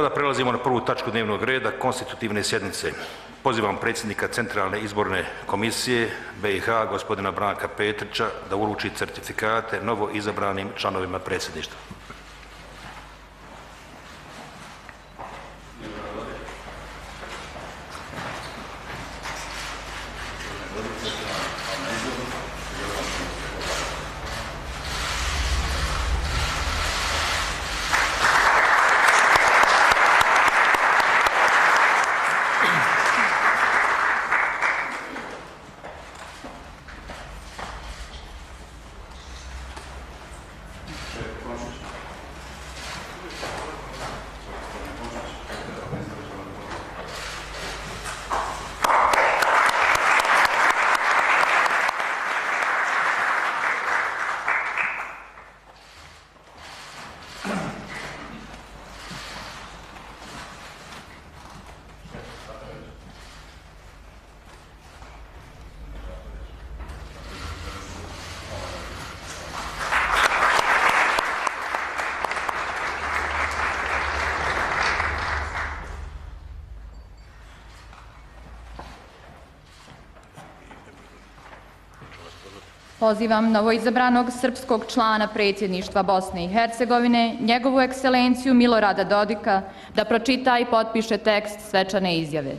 Sada prelazimo na prvu tačku dnevnog reda konstitutivne sjednice. Pozivam predsjednika Centralne izborne komisije BiH, gospodina Branka Petrića, da uruči certifikate novo izabranim članovima predsjedništva. Pozivam novoizabranog srpskog člana predsjedništva Bosne i Hercegovine, njegovu ekscelenciju Milorada Dodika, da pročita i potpiše tekst svečane izjave.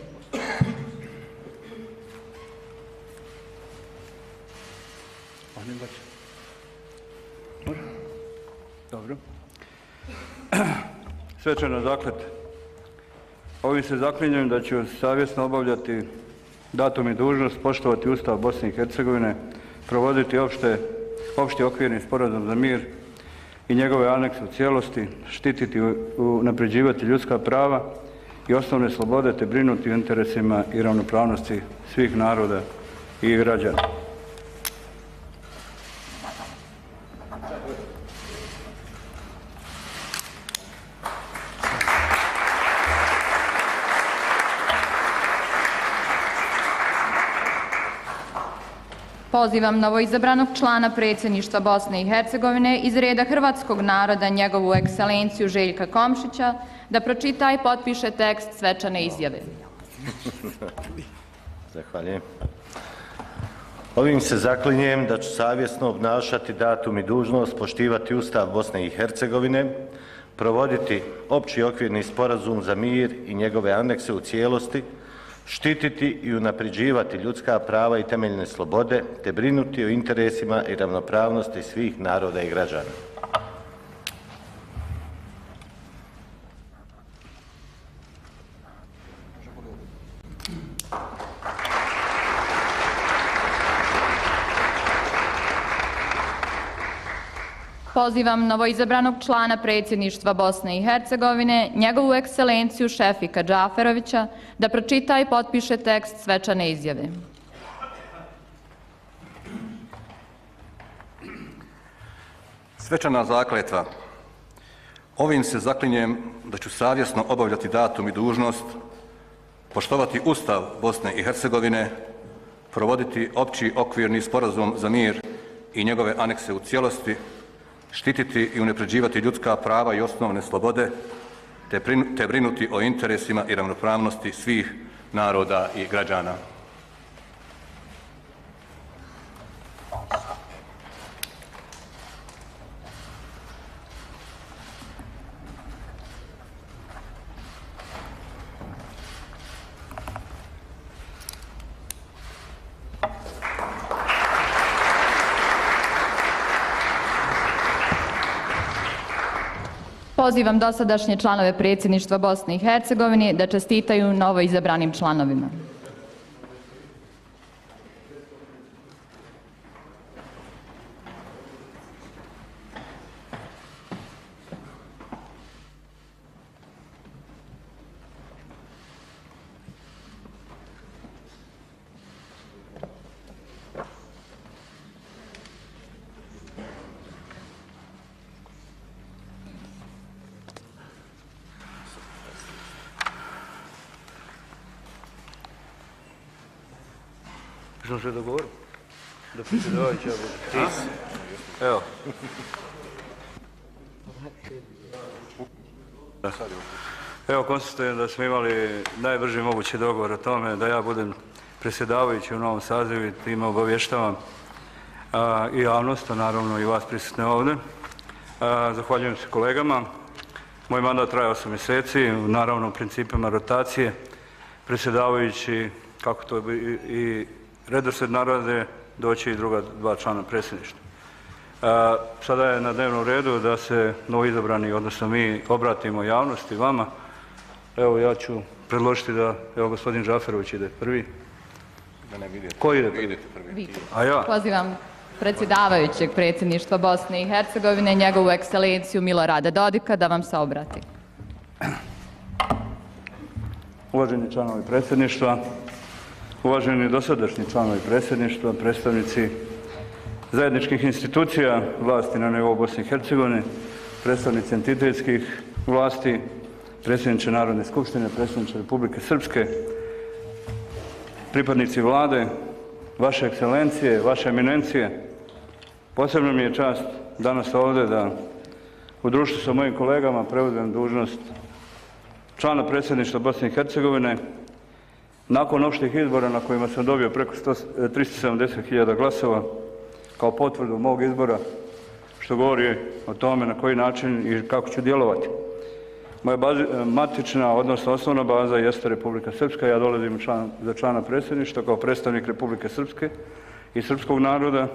Dobro. Svečana zakletva. Ovim se zaklinjem da ću savjesno obavljati datum i dužnost, poštovati Ustav Bosne i Hercegovine, provoditi opšti okvirni sporazum za mir i njegove anekse u cijelosti, štititi i unapređivati ljudska prava i osnovne slobode te brinuti o interesima i ravnopravnosti svih naroda i građana. Pozivam novoizabranog člana predsjedništva Bosne i Hercegovine iz reda hrvatskog naroda, njegovu ekscelenciju Željka Komšića, da pročita i potpiše tekst svečane izjave. Zahvaljujem. Ovim se zaklinjem da ću savjesno obnašati datum i dužnost, poštivati Ustav Bosne i Hercegovine, provoditi opći okvirni sporazum za mir i njegove anekse u cijelosti, štititi i unapređivati ljudska prava i temeljne slobode, te brinuti o interesima i ravnopravnosti svih naroda i građana. Pozivam novoizabranog člana predsjedništva Bosne i Hercegovine, njegovu ekscelenciju Šefika Džaferovića, da pročita i potpiše tekst svečane izjave. Svečana zakletva. Ovim se zaklinjem da ću savjesno obavljati datum i dužnost, poštovati Ustav Bosne i Hercegovine, provoditi opći okvirni sporazum za mir i njegove anekse u cijelosti, štititi i unapređivati ljudska prava i osnovne slobode, te brinuti o interesima i ravnopravnosti svih naroda i građana. Pozivam dosadašnje članove predsjedništva Bosne i Hercegovine da čestitaju novoizabranim članovima. Što se dogovorio? Da predsjedavajuća bude. Evo. Evo, konstatujem da smo imali najbrži mogući dogovor o tome da ja budem predsjedavajući u novom sazivu i time obavještavam i javnost, a naravno i vas prisutne ovdje. Zahvaljujem se kolegama. Moj mandat traje 8 mjeseci, naravno u principima rotacije. Predsjedavajući, kako to i redoslijed narode, doći i druga 2 člana predsjedništva. Sada je na dnevnom redu da se novoizabrani, odnosno mi, obratimo javnosti, vama. Evo, ja ću predložiti da, evo, gospodin Džaferović ide prvi. Ko ide prvi? Vi. A ja? Pozivam predsjedavajućeg predsjedništva Bosne i Hercegovine, njegovu ekscelenciju Milorada Dodika, da vam se obrati. Uvaženi članovi predsjedništva, uvaženi dosadašnji članovi predsjedništva, predstavnici zajedničkih institucija vlasti na nivou Bosne i Hercegovine, predstavnici entitetskih vlasti, predsjedniče Narodne skupštine, predsjedniče Republike Srpske, pripadnici vlade, vaše ekscelencije, vaše eminencije. Posebno mi je čast danas ovdje da u društvu sa mojim kolegama preuzmem dužnost člana predsjedništva Bosne i Hercegovine nakon opštih izbora na kojima sam dobio preko 370.000 glasova kao potvrdu mog izbora, što govori o tome na koji način i kako ću djelovati. Moja matična, odnosno osnovna baza jeste Republika Srpska. Ja dolazim za člana predsjedništva kao predstavnik Republike Srpske i srpskog naroda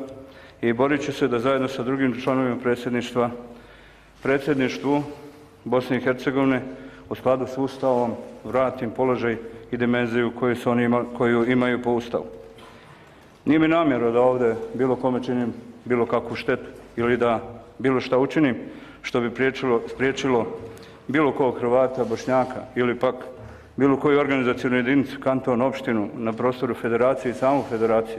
i borit ću se da zajedno sa drugim članovima predsjedništva predsjedništvu Bosne i Hercegovine u skladu s Ustavom vratim položaj i dimenziju koju imaju po Ustavu. Nije mi namjera da ovdje bilo kome činim bilo kakvu štetu ili da bilo šta učinim što bi spriječilo bilo kog Hrvata, Bošnjaka ili pak bilo koju organizacijonu jedinicu, kanton, opštinu na prostoru federacije i samu federaciju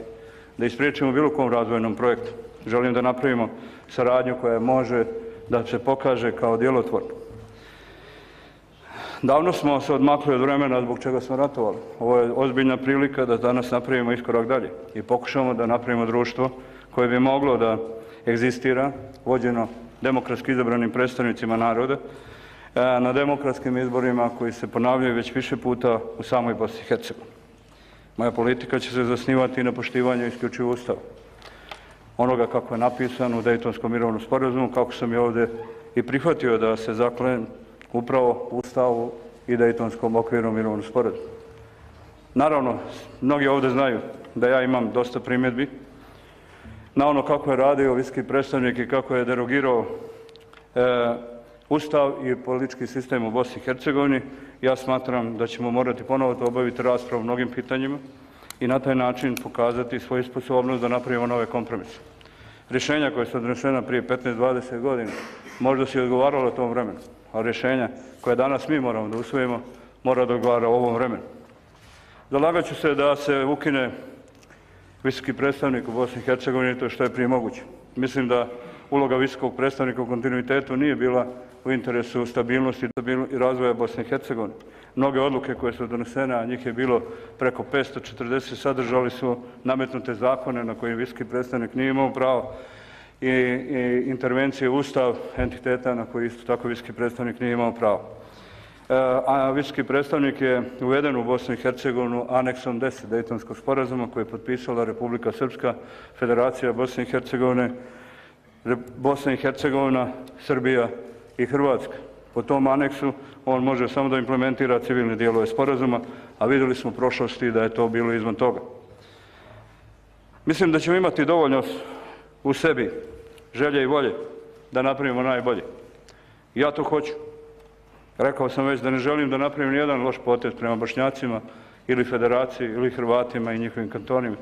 da ispriječimo bilo kom razvojnom projektu. Želim da napravimo saradnju koja može da se pokaže kao djelotvorna. Davno smo se odmakli od vremena zbog čega smo ratovali. Ovo je ozbiljna prilika da danas napravimo iskorak dalje i pokušamo da napravimo društvo koje bi moglo da egzistira, vođeno demokratski izabranim predstavnicima naroda, na demokratskim izborima koji se ponavljaju već više puta u samoj Bosni i Hercegovini. Moja politika će se zasnivati na poštivanju isključivo Ustava. Onoga kako je napisano u Dejtonskom mirovnom sporazumu, kako sam je ovdje i prihvatio da se zaklenem upravo Ustavu i Dejtonskom okvirnom mirovnom sporazumu. Naravno, mnogi ovdje znaju da ja imam dosta primjedbi na ono kako je radio visoki predstavnik i kako je derogirao Ustav i politički sistem u Bosni i Hercegovini. Ja smatram da ćemo morati ponovo obaviti raspravu o mnogim pitanjima i na taj način pokazati svoju sposobnost da napravimo nove kompromise. Rješenja koja su donesena prije 15-20 godina možda se i odgovaralo tom vremenu, a rješenja koja danas mi moramo da usvojimo mora da odgovara ovom vremenu. Zalagat ću se da se ukine visoki predstavnik u Bosni i Hercegovini, to što je prije moguće. Mislim da uloga visokog predstavnika u kontinuitetu nije bila u interesu stabilnosti i razvoja Bosne i Hercegovine. Mnoge odluke koje su donesene, a njih je bilo preko 540, sadržali su nametnute zakone na koje visoki predstavnik nije imao pravo i intervencije u Ustav entiteta na koji isto tako visoki predstavnik nije imao pravo. A visoki predstavnik je uveden u Bosnu i Hercegovinu aneksom 10 Dejtonskog sporazuma koje je potpisala Republika Srpska, Federacija Bosne i Hercegovine, Bosna i Hercegovina, Srbija i Hrvatska. Po tom aneksu on može samo da implementira civilne dijelove sporazuma, a vidjeli smo u prošlosti da je to bilo izvan toga. Mislim da ćemo imati dovoljno u sebi želje i volje da napravimo najbolje. Ja to hoću. Rekao sam već da ne želim da napravim nijedan loš potez prema Bošnjacima ili Federaciji ili Hrvatima i njihovim kantonima,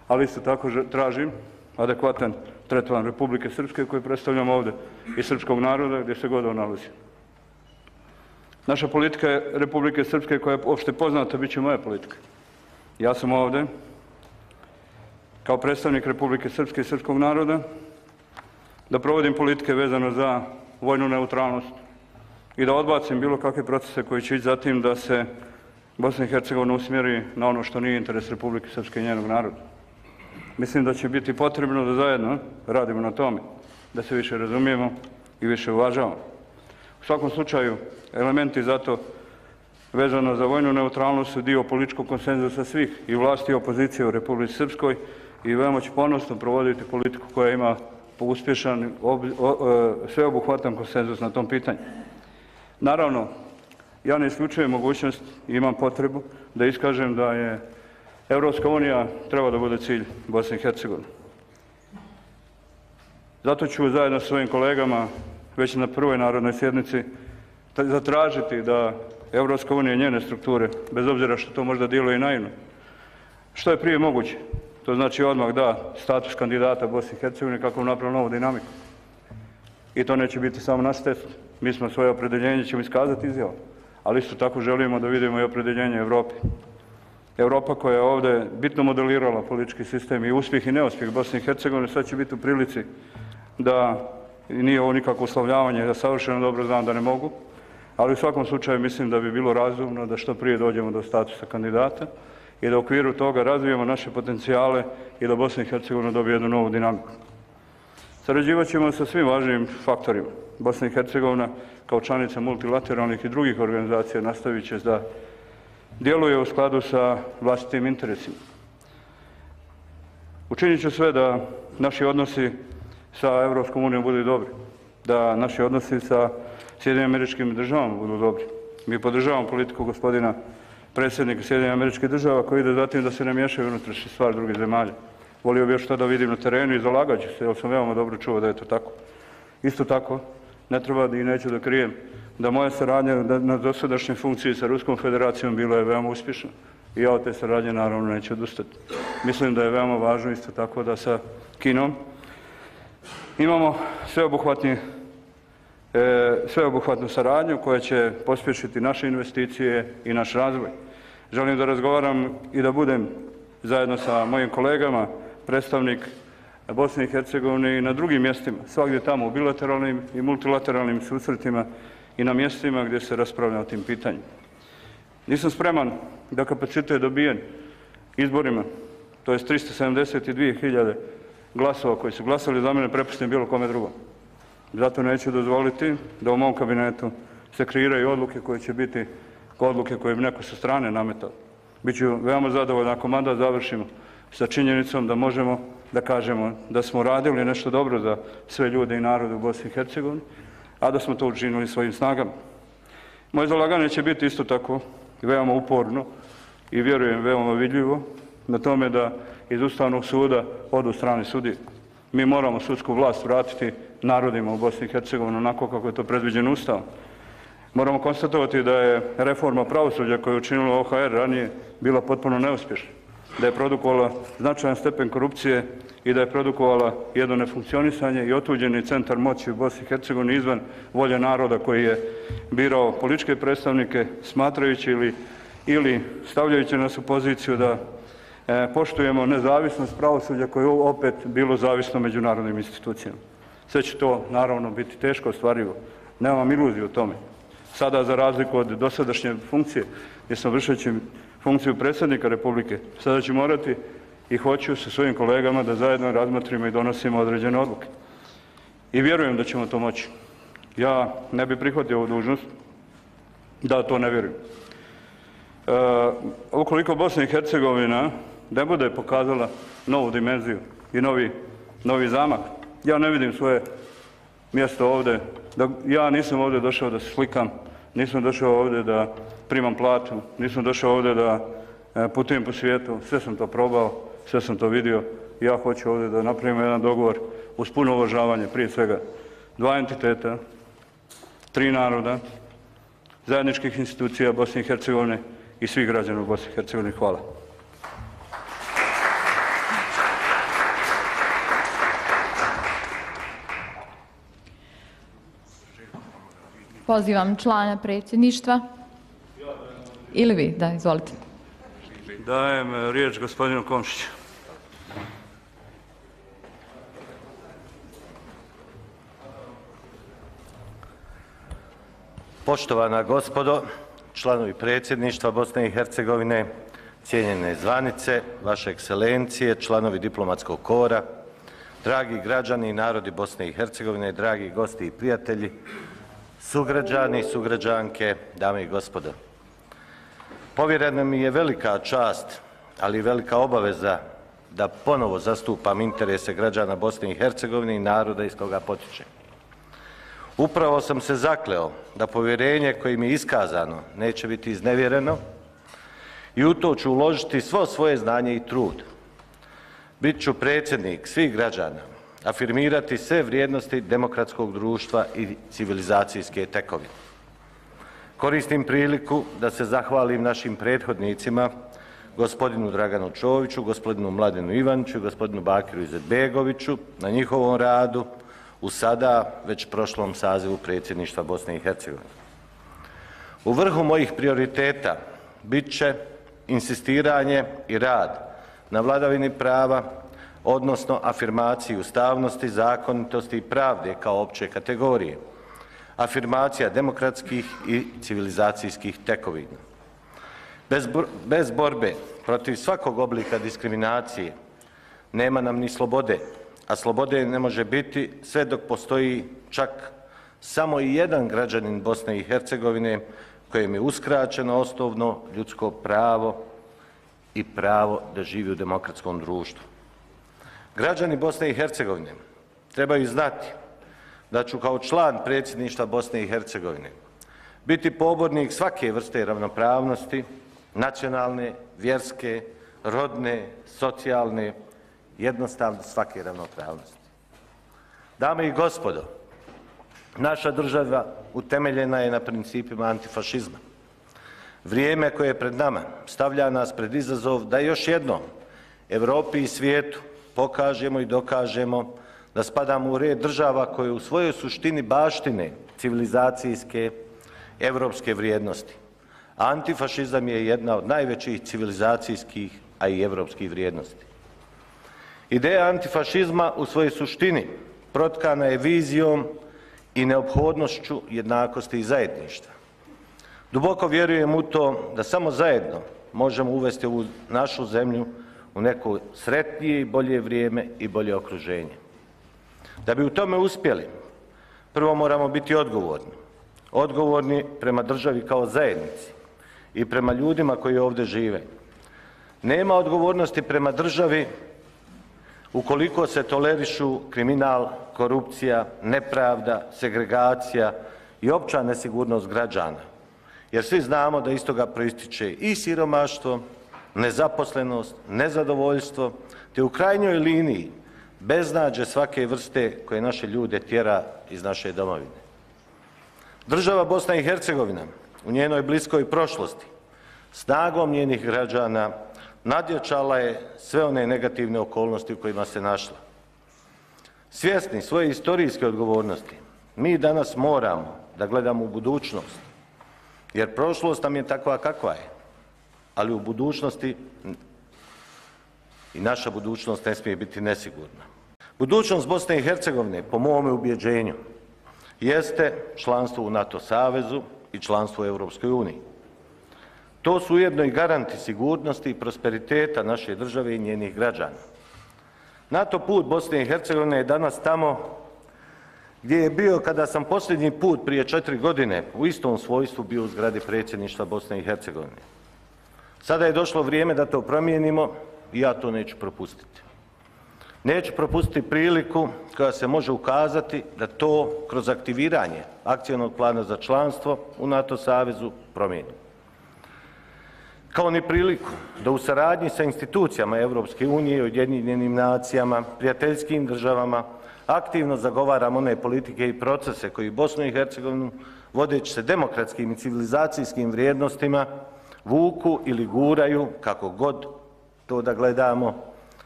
ali isto tako tražim adekvatan tretman Republike Srpske koju predstavljam ovdje i srpskog naroda gdje se god on nalazi. Naša politika je Republike Srpske koja je opšte poznata, bit će moja politika. Ja sam ovdje kao predstavnik Republike Srpske i srpskog naroda da provodim politike vezano za vojnu neutralnost i da odbacim bilo kakve procese koji će ići za tim da se Bosna i Hercegovina usmjeri na ono što nije interes Republike Srpske i njenog naroda. Mislim da će biti potrebno da zajedno radimo na tome, da se više razumijemo i više uvažavamo. U svakom slučaju, Elementi zato vezano za vojnu neutralnost su dio političkog konsenzusa svih i vlasti i opozicije u Republici Srpskoj i veoma ću ponosno provoditi politiku koja ima uspješan, sveobuhvatan konsenzus na tom pitanju. Naravno, ja ne isključujem mogućnost i imam potrebu da iskažem da je Evropska unija treba da bude cilj Bosne i Hercegovine. Zato ću zajedno sa svojim kolegama već na prvoj narodnoj sjednici zatražiti da Evropska unija i njene strukture, bez obzira što to možda djeluje i naivno, što je prije moguće, to znači odmah da status kandidata Bosne i Hercegovine kako napravimo novu dinamiku. I to neće biti samo naš test. Mi smo svoje opredjeljenje ćemo iskazati izjavom, ali isto tako želimo da vidimo i opredjeljenje Evrope. Europa koja je ovdje bitno modelirala politički sistem i uspjeh i neuspjeh Bosne i Hercegovine, sad će biti u prilici da, nije ovo nikakvo uslovljavanje, ja savršeno dobro znam da ne mogu, ali u svakom slučaju mislim da bi bilo razumno da što prije dođemo do statusa kandidata i da u okviru toga razvijemo naše potencijale i da Bosna i Hercegovina dobije jednu novu dinamiku. Sarađivat ćemo sa svim važnim faktorima. Bosna i Hercegovina kao članica multilateralnih i drugih organizacija nastavit će da djeluje u skladu sa vlastitim interesima. Učinit ću sve da naši odnosi sa Evropskom unijom budu dobri, da naši odnosi sa Sjedinjenim Američkim Državama budu dobri. Mi podržavamo politiku gospodina predsjednika Sjedinjenih Američkih Država koji ide zatim da se ne miješaju unutrašnje stvari drugih zemalja. Volio bih još što da vidim na terenu i zalagat ću se, jer sam veoma dobro čuo da je to tako. Isto tako, ne treba i neću da krijem da moja saradnja na dosadašnjoj funkciji sa Ruskom federacijom bila je veoma uspješna i ja od te saradnje naravno neću odustati. Mislim da je veoma važno isto tako da sa Kinom imamo sveobuhvatnu saradnju koja će pospješiti naše investicije i naš razvoj. Želim da razgovaram i da budem zajedno sa mojim kolegama predstavnik Bosne i Hercegovine i na drugim mjestima, svagdje tamo u bilateralnim i multilateralnim susretima i na mjestima gdje se raspravlja o tim pitanjima. Nisam spreman da kapacitet dobijen izborima, to je 372.000 glasova koji su glasali za mene, prepustim bilo kome drugom. Zato neću dozvoliti da u mom kabinetu se kreiraju odluke koje će biti odluke koje bi neko sa strane nametao. Biću veoma zadovoljan ako mandat završimo sa činjenicom da možemo da kažemo da smo radili nešto dobro za sve ljude i narode u Bosni i Hercegovini, a da smo to učinili svojim snagama. Moje zalaganje će biti isto tako veoma uporno i vjerujem veoma vidljivo na tome da iz Ustavnog suda odu strane sudije. Mi moramo sudsku vlast vratiti narodima u Bosni i Hercegovini onako kako je to predviđeno Ustavom. Moramo konstatovati da je reforma pravosuđa koju je učinila OHR ranije bila potpuno neuspješna, da je produkovala značajan stepen korupcije i da je produkovala jedno nefunkcionisanje i otuđeni centar moći u Bosni i Hercegovini izvan volje naroda koji je birao političke predstavnike smatrajući ili stavljajući nas u poziciju da poštujemo nezavisnost pravosuđa koje je opet bilo zavisno međunarodnim institucijama. Sve će to naravno biti teško ostvarivo. Nemam iluziju o tome. Sada, za razliku od dosadašnje funkcije, gdje sam vršeći funkciju predsjednika Republike, sada ću morati i hoću sa svojim kolegama da zajedno razmotrimo i donosimo određene odluke. I vjerujem da ćemo to moći. Ja ne bih prihvatio ovu dužnost da to ne vjerujem. Ukoliko Bosna i Hercegovina ne bude pokazala novu dimenziju i novi zamah, ja ne vidim svoje mjesto ovdje. Ja nisam ovdje došao da se slikam, nisam došao ovdje da primam platu, nisam došao ovdje da putujem po svijetu, sve sam to probao, sve sam to vidio. Ja hoću ovdje da napravimo jedan dogovor uz puno uvažavanje, prije svega, dva entiteta, tri naroda, zajedničkih institucija Bosne i Hercegovine i svih građana u Bosni i Hercegovini. Hvala. Pozivam člana predsjedništva. Ili vi, da, izvolite. Dajem riječ gospodinu Komšiću. Poštovana gospodo, članovi predsjedništva Bosne i Hercegovine, cijenjene zvanice, vaše ekscelencije, članovi diplomatskog kora, dragi građani i narodi Bosne i Hercegovine, dragi gosti i prijatelji, sugrađani, sugrađanke, dame i gospodo. Povjerena mi je velika čast, ali i velika obaveza da ponovo zastupam interese građana Bosne i Hercegovine i naroda iz koga potičem. Upravo sam se zakleo da povjerenje koje mi je iskazano neće biti iznevjereno i u to ću uložiti svo svoje znanje i trud. Bit ću predsjednik svih građana, afirmirati sve vrijednosti demokratskog društva i civilizacijske tekovine. Koristim priliku da se zahvalim našim prethodnicima, gospodinu Draganu Čoviću, gospodinu Mladenu Ivaniću i gospodinu Bakiru Izetbegoviću na njihovom radu u sada već prošlom sazivu predsjedništva Bosne i Hercegovine. U vrhu mojih prioriteta bit će insistiranje i rad na vladavini prava, odnosno afirmaciji ustavnosti, zakonitosti i pravde kao opće kategorije, afirmacija demokratskih i civilizacijskih tekovina. Bez borbe protiv svakog oblika diskriminacije nema nam ni slobode, a slobode ne može biti sve dok postoji čak samo i jedan građanin Bosne i Hercegovine kojem je uskraćeno osnovno ljudsko pravo i pravo da živi u demokratskom društvu. Građani Bosne i Hercegovine trebaju znati da ću kao član predsjedništva Bosne i Hercegovine biti pobornik svake vrste ravnopravnosti, nacionalne, vjerske, rodne, socijalne, jednostavno svake ravnopravnosti. Dame i gospodo, naša država utemeljena je na principima antifašizma. Vrijeme koje je pred nama stavlja nas pred izazov da još jednom Europi i svijetu pokažemo i dokažemo da spadamo u red država koje u svojoj suštini baštine civilizacijske evropske vrijednosti. Antifašizam je jedna od najvećih civilizacijskih, a i evropskih vrijednosti. Ideja antifašizma u svojoj suštini protkana je vizijom i neophodnošću jednakosti i zajedništva. Duboko vjerujem u to da samo zajedno možemo uvesti ovu našu zemlju u neko sretnije i bolje vrijeme i bolje okruženje. Da bi u tome uspjeli, prvo moramo biti odgovorni. Odgovorni prema državi kao zajednici i prema ljudima koji ovdje žive. Nema odgovornosti prema državi ukoliko se tolerišu kriminal, korupcija, nepravda, segregacija i opća nesigurnost građana. Jer svi znamo da iz toga proističe i siromaštvo, nezaposlenost, nezadovoljstvo, te u krajnjoj liniji beznađe svake vrste koje naše ljude tjera iz naše domovine. Država Bosna i Hercegovina u njenoj bliskoj prošlosti snagom njenih građana nadjačala je sve one negativne okolnosti u kojima se našla. Svjesni svoje historijske odgovornosti, mi danas moramo da gledamo u budućnost, jer prošlost nam je takva kakva je, ali u budućnosti i naša budućnost ne smije biti nesigurna. Budućnost Bosne i Hercegovine, po mome ubjeđenju, jeste članstvo u NATO savezu i članstvo u Europskoj uniji. To su ujedno i garanti sigurnosti i prosperiteta naše države i njenih građana. NATO put Bosne i Hercegovine je danas tamo gdje je bio kada sam posljednji put prije 4 godine u istom svojstvu bio u zgradi predsjedništva Bosne i Hercegovine. Sada je došlo vrijeme da to promijenimo i ja to neću propustiti. Neću propustiti priliku koja se može ukazati da to kroz aktiviranje akcionog plana za članstvo u NATO savezu promijenimo. Kao ni priliku da u saradnji sa institucijama Europske unije, Ujedinjenim nacijama, prijateljskim državama aktivno zagovaramo one politike i procese koji Bosnu i Hercegovinu, vodeći se demokratskim i civilizacijskim vrijednostima, vuku ili guraju, kako god to da gledamo,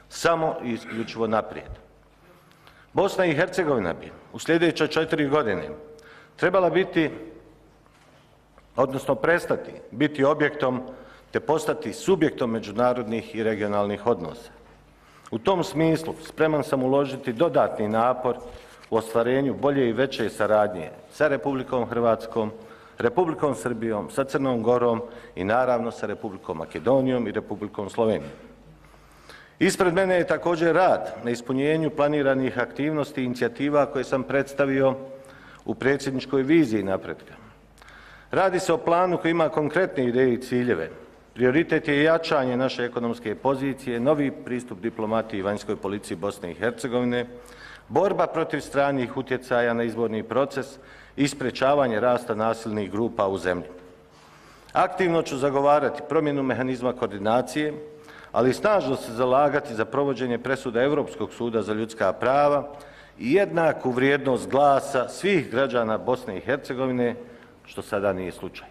samo i isključivo naprijed. Bosna i Hercegovina bi u sljedeće 4 godine trebala biti, odnosno prestati biti objektom te postati subjektom međunarodnih i regionalnih odnosa. U tom smislu spreman sam uložiti dodatni napor u ostvarenju bolje i veće saradnje sa Republikom Hrvatskom, Republikom Srbijom, sa Crnom Gorom i naravno sa Republikom Makedonijom i Republikom Slovenijom. Ispred mene je također rad na ispunjenju planiranih aktivnosti i inicijativa koje sam predstavio u predsjedničkoj viziji napretka. Radi se o planu koji ima konkretne ideje i ciljeve. Prioritet je jačanje naše ekonomske pozicije, novi pristup diplomatiji i vanjskoj policiji Bosne i Hercegovine, borba protiv stranih utjecaja na izborni proces i sprečavanje rasta nasilnih grupa u zemlji. Aktivno ću zagovarati promjenu mehanizma koordinacije, ali i snažno se zalagati za provođenje presuda Europskog suda za ljudska prava i jednaku vrijednost glasa svih građana Bosne i Hercegovine, što sada nije slučaj.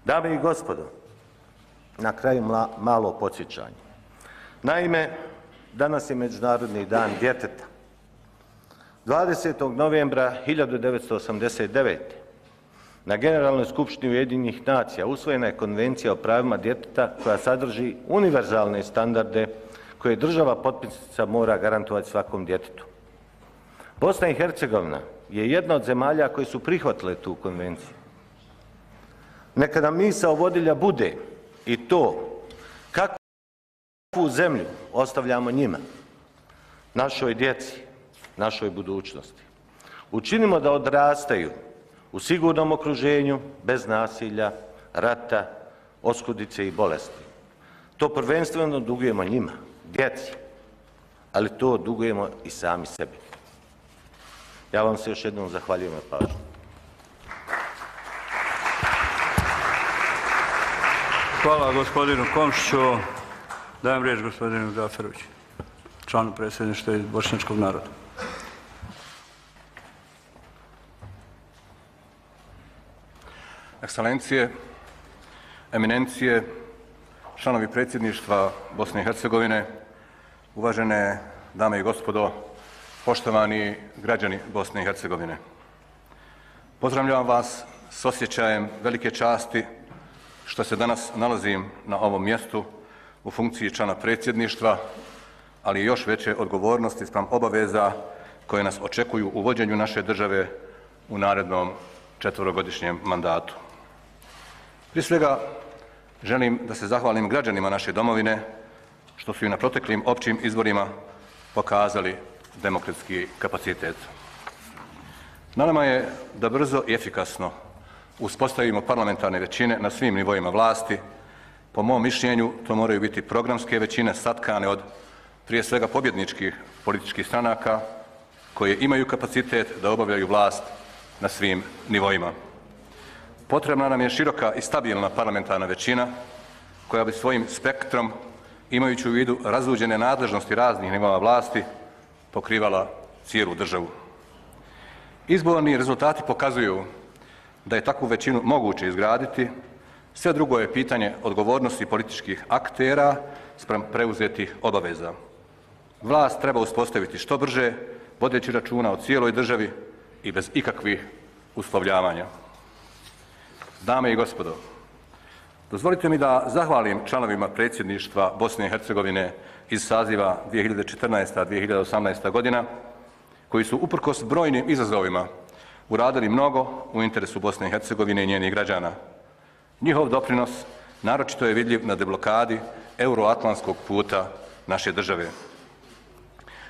Dame i gospodo, na kraju malo podsjećanje. Naime, danas je Međunarodni dan djeteta. 20. novembra 1989. na Generalnoj skupštini Ujedinjenih nacija usvojena je Konvencija o pravima djeteta koja sadrži univerzalne standarde koje država potpisnica mora garantovati svakom djetetu. Bosna i Hercegovina je jedna od zemalja koje su prihvatile tu konvenciju. Neka nam misao vodilja bude i to kakvu zemlju ostavljamo njima, našoj djeci, našoj budućnosti. Učinimo da odrastaju u sigurnom okruženju, bez nasilja, rata, oskudice i bolesti. To prvenstveno dugujemo njima, djeci, ali to dugujemo i sami sebi. Ja vam se još jednom zahvaljujem na pažnju. Hvala gospodinu Komšiću. Dajem riječ gospodinu Džaferoviću, članu predsjedništva iz Bošnjačkog naroda. Ekscelencije, eminencije, članovi predsjedništva Bosne i Hercegovine, uvažene dame i gospodo, poštovani građani Bosne i Hercegovine. Pozdravljam vas s osjećajem velike časti što se danas nalazim na ovom mjestu u funkciji člana predsjedništva, ali i još veće odgovornosti spram obaveza koje nas očekuju u vođenju naše države u narednom 4-godišnjem mandatu. Prije svega želim da se zahvalim građanima naše domovine što su i na proteklim općim izborima pokazali demokratski kapacitet. Na nama je da brzo i efikasno uspostavimo parlamentarne većine na svim nivoima vlasti. Po mom mišljenju to moraju biti programske većine satkane od prije svega pobjedničkih političkih stranaka koje imaju kapacitet da obavljaju vlast na svim nivoima. Potrebna nam je široka i stabilna parlamentarna većina koja bi svojim spektrom, imajući u vidu razuđene nadležnosti raznih nivoa vlasti, pokrivala cijelu državu. Izborni rezultati pokazuju da je takvu većinu moguće izgraditi, sve drugo je pitanje odgovornosti političkih aktera spram preuzetih obaveza. Vlast treba uspostaviti što brže, vodeći računa o cijeloj državi i bez ikakvih uslovljavanja. Dame i gospodo, dozvolite mi da zahvalim članovima predsjedništva Bosne i Hercegovine iz saziva 2014-2018. godina, koji su uprkos brojnim izazovima uradili mnogo u interesu Bosne i Hercegovine i njenih građana. Njihov doprinos naročito je vidljiv na deblokadi euroatlantskog puta naše države.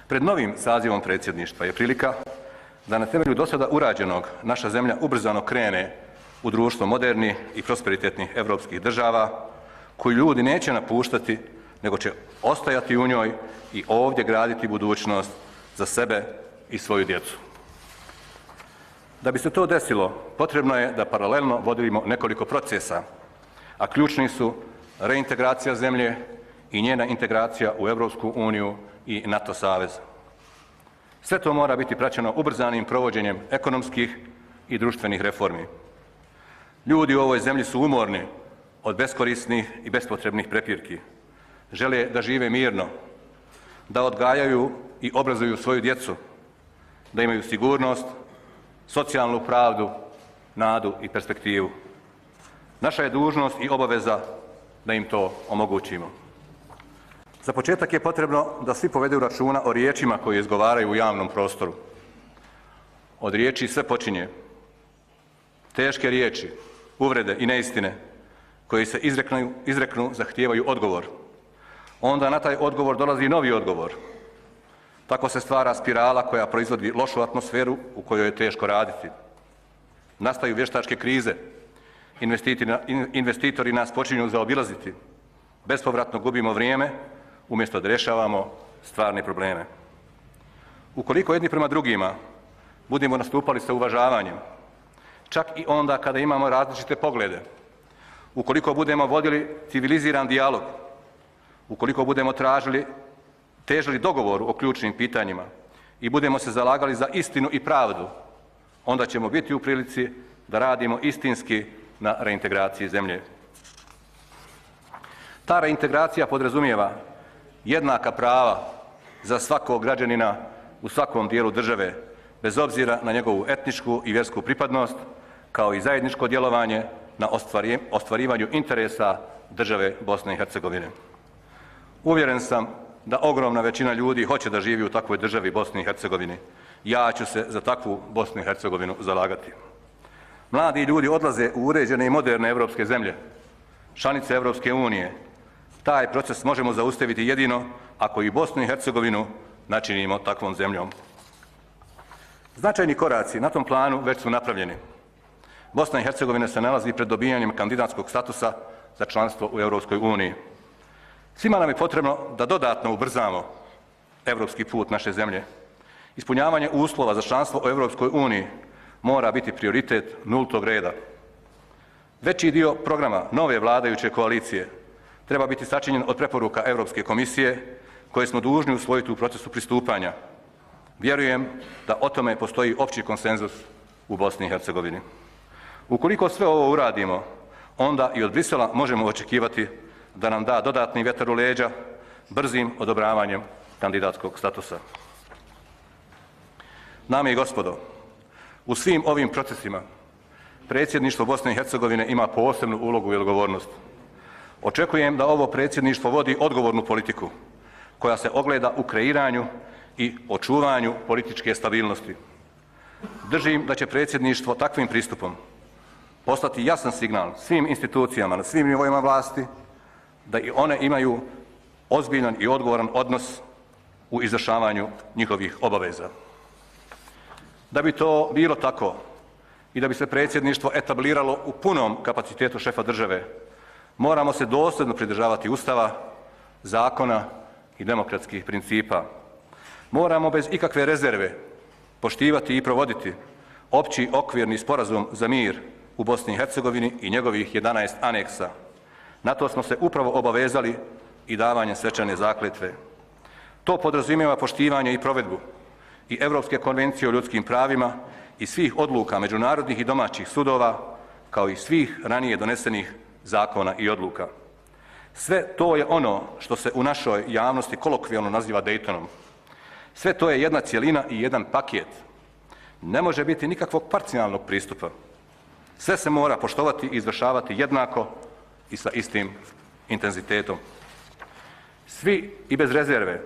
Pred novim sazivom predsjedništva je prilika da na temelju do sada urađenog naša zemlja ubrzano krene u društvo modernih i prosperitetnih evropskih država, koju ljudi neće napuštati, nego će ostajati u njoj i ovdje graditi budućnost za sebe i svoju djecu. Da bi se to desilo, potrebno je da paralelno vodimo nekoliko procesa, a ključni su reintegracija zemlje i njena integracija u Europsku uniju i NATO savez. Sve to mora biti praćeno ubrzanim provođenjem ekonomskih i društvenih reformi. Ljudi u ovoj zemlji su umorni od beskorisnih i bespotrebnih prepirki. Žele da žive mirno, da odgajaju i obrazuju svoju djecu, da imaju sigurnost, socijalnu pravdu, nadu i perspektivu. Naša je dužnost i obaveza da im to omogućimo. Za početak je potrebno da svi povedu računa o riječima koje izgovaraju u javnom prostoru. Od riječi sve počinje. Teške riječi, uvrede i neistine koje se izreknu zahtijevaju odgovor. Onda na taj odgovor dolazi novi odgovor. Tako se stvara spirala koja proizvodi lošu atmosferu u kojoj je teško raditi. Nastaju vještačke krize, investitori nas počinju zaobilaziti, bespovratno gubimo vrijeme umjesto da rješavamo stvarne probleme. Ukoliko jedni prema drugima budemo nastupali sa uvažavanjem, čak i onda kada imamo različite poglede, ukoliko budemo vodili civiliziran dijalog, ukoliko budemo težili dogovoru o ključnim pitanjima i budemo se zalagali za istinu i pravdu, onda ćemo biti u prilici da radimo istinski na reintegraciji zemlje. Ta reintegracija podrazumijeva jednaka prava za svakog građanina u svakom dijelu države, bez obzira na njegovu etničku i vjersku pripadnost, kao i zajedničko djelovanje na ostvarivanju interesa države Bosne i Hercegovine. Uvjeren sam da ogromna većina ljudi hoće da živi u takvoj državi Bosni i Hercegovini. Ja ću se za takvu Bosnu i Hercegovinu zalagati. Mladi ljudi odlaze u uređene i moderne evropske zemlje, članice Evropske unije. Taj proces možemo zaustaviti jedino ako i Bosnu i Hercegovinu načinimo takvom zemljom. Značajni koraci na tom planu već su napravljeni. Bosna i Hercegovina se nalazi pred dobijanjem kandidatskog statusa za članstvo u Europskoj uniji. Svima nam je potrebno da dodatno ubrzamo evropski put naše zemlje. Ispunjavanje uslova za članstvo u Europskoj uniji mora biti prioritet nultog reda. Veći dio programa nove vladajuće koalicije treba biti sačinjen od preporuka Europske komisije koje smo dužni usvojiti u procesu pristupanja. Vjerujem da o tome postoji opći konsenzus u Bosni i Hercegovini. Ukoliko sve ovo uradimo, onda i od Brisela možemo očekivati da nam da dodatni vjetar u leđa brzim odobravanjem kandidatskog statusa. Dame i gospodo, u svim ovim procesima predsjedništvo Bosne i Hercegovine ima posebnu ulogu i odgovornost. Očekujem da ovo predsjedništvo vodi odgovornu politiku koja se ogleda u kreiranju i očuvanju političke stabilnosti. Držim da će predsjedništvo takvim pristupom poslati jasan signal svim institucijama na svim nivoima vlasti da i one imaju ozbiljan i odgovoran odnos u izvršavanju njihovih obaveza. Da bi to bilo tako i da bi se predsjedništvo etabliralo u punom kapacitetu šefa države, moramo se dosljedno pridržavati Ustava, zakona i demokratskih principa. Moramo bez ikakve rezerve poštivati i provoditi opći okvirni sporazum za mir u Bosni i Hercegovini i njegovih 11 aneksa. Na to smo se upravo obavezali i davanjem svečane zakletve. To podrazumijeva poštivanje i provedbu i Europske konvencije o ljudskim pravima i svih odluka međunarodnih i domaćih sudova, kao i svih ranije donesenih zakona i odluka. Sve to je ono što se u našoj javnosti kolokvijalno naziva Daytonom. Sve to je jedna cjelina i jedan paket. Ne može biti nikakvog parcijalnog pristupa. Sve se mora poštovati i izvršavati jednako i sa istim intenzitetom. Svi i bez rezerve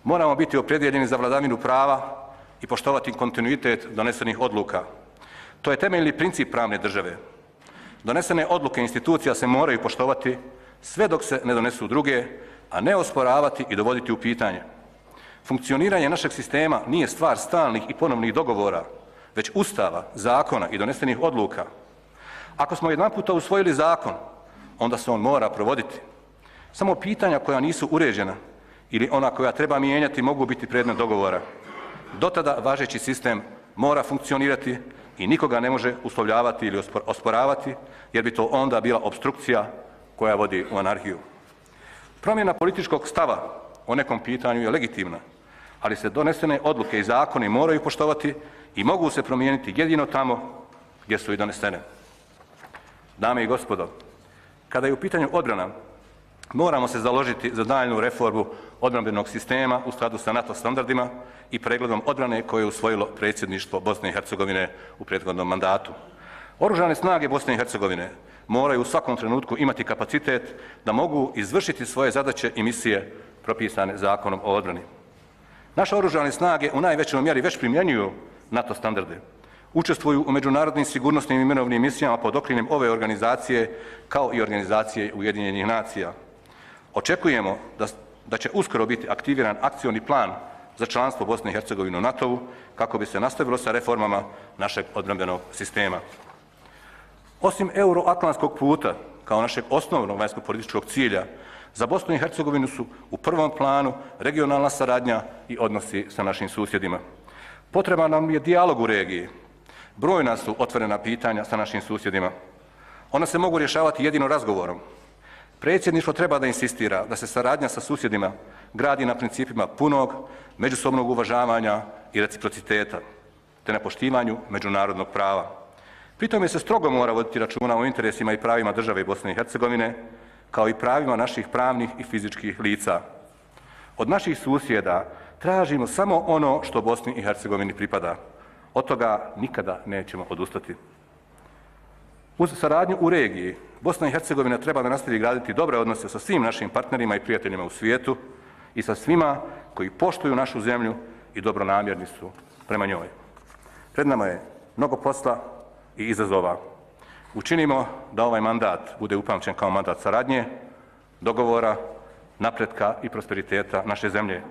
moramo biti opredjeljeni za vladavinu prava i poštovati kontinuitet donesenih odluka. To je temeljni princip pravne države. Donesene odluke institucija se moraju poštovati sve dok se ne donesu druge, a ne osporavati i dovoditi u pitanje. Funkcioniranje našeg sistema nije stvar stalnih i ponovnih dogovora, već Ustava, zakona i donesenih odluka. Ako smo jedanputa usvojili zakon, onda se on mora provoditi. Samo pitanja koja nisu uređena ili ona koja treba mijenjati mogu biti predmet dogovora. Do tada važeći sistem mora funkcionirati i nikoga ne može uslovljavati ili osporavati, jer bi to onda bila opstrukcija koja vodi u anarhiju. Promjena političkog stava o nekom pitanju je legitimna, ali se donesene odluke i zakoni moraju poštovati i mogu se promijeniti jedino tamo gdje su i donesene. Dame i gospodo, kada je u pitanju odbrana, moramo se založiti za daljnju reformu odbrambenog sistema u skladu sa NATO standardima i pregledom odbrane koje je usvojilo predsjedništvo Bosne i Hercegovine u prethodnom mandatu. Oružane snage Bosne i Hercegovine moraju u svakom trenutku imati kapacitet da mogu izvršiti svoje zadaće i misije propisane Zakonom o odbrani. Naše oružane snage u najvećoj mjeri već primjenjuju NATO standarde. Učestvuju u međunarodnim sigurnosnim i mirovnim misijama pod okriljem ove organizacije kao i organizacije Ujedinjenih nacija. Očekujemo da će uskoro biti aktiviran akcioni plan za članstvo Bosne i Hercegovine u NATO-u kako bi se nastavilo sa reformama našeg odbrambenog sistema. Osim euroatlantskog puta kao našeg osnovnog vanjsko-političkog cilja, za Bosnu i Hercegovinu su u prvom planu regionalna saradnja i odnosi sa našim susjedima. Potreban nam je dijalog u regiji. Brojna su otvorena pitanja sa našim susjedima. Ona se mogu rješavati jedino razgovorom. Predsjedništvo treba da insistira da se saradnja sa susjedima gradi na principima punog, međusobnog uvažavanja i reciprociteta, te na poštivanju međunarodnog prava. Pri tome se strogo mora voditi računa o interesima i pravima države Bosne i Hercegovine, kao i pravima naših pravnih i fizičkih lica. Od naših susjeda tražimo samo ono što Bosni i Hercegovini pripada. Od toga nikada nećemo odustati. Uz saradnju u regiji, Bosna i Hercegovina treba da nastavi graditi dobre odnose sa svim našim partnerima i prijateljima u svijetu i sa svima koji poštuju našu zemlju i dobronamjerni su prema njoj. Pred nama je mnogo posla i izazova. Učinimo da ovaj mandat bude upamćen kao mandat saradnje, dogovora, napretka i prosperiteta naše zemlje.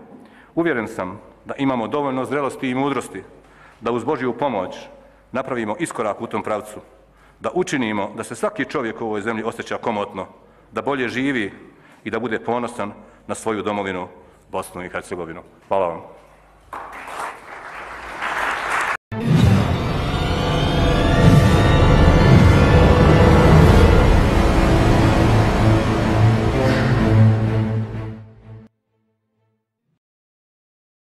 Uvjeren sam da imamo dovoljno zrelosti i mudrosti da uz Božju pomoć napravimo iskorak u tom pravcu, da učinimo da se svaki čovjek u ovoj zemlji osjeća komotno, da bolje živi i da bude ponosan na svoju domovinu Bosnu i Hercegovinu. Hvala vam.